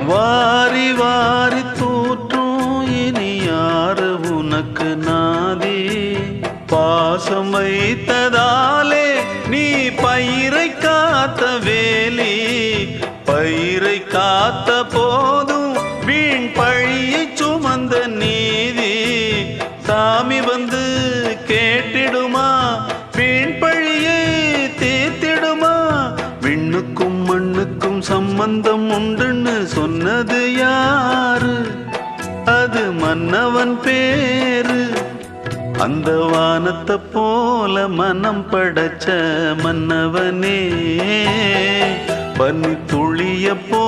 வாரி வாரி தூற்றும் இனி யாரு உனக்கு நாதி பாசம் வைத்ததாலே நீ பயிரை காத்த வேலி பயிரை காத்த போதும் வீண் பழியை சுமந்த நீதி சாமி வந்து கேட்டிடுமா வீண் பழியை தீர்த்திடுமா விண்ணுக்கும் மண்ணுக்கும் சம்பந்தம் உண்டுன்னு சொன்னது யாரு அது மன்னவன் பேரு அந்த வானத்தை போல மனம் படைச்ச மன்னவனே பனி துளிய போ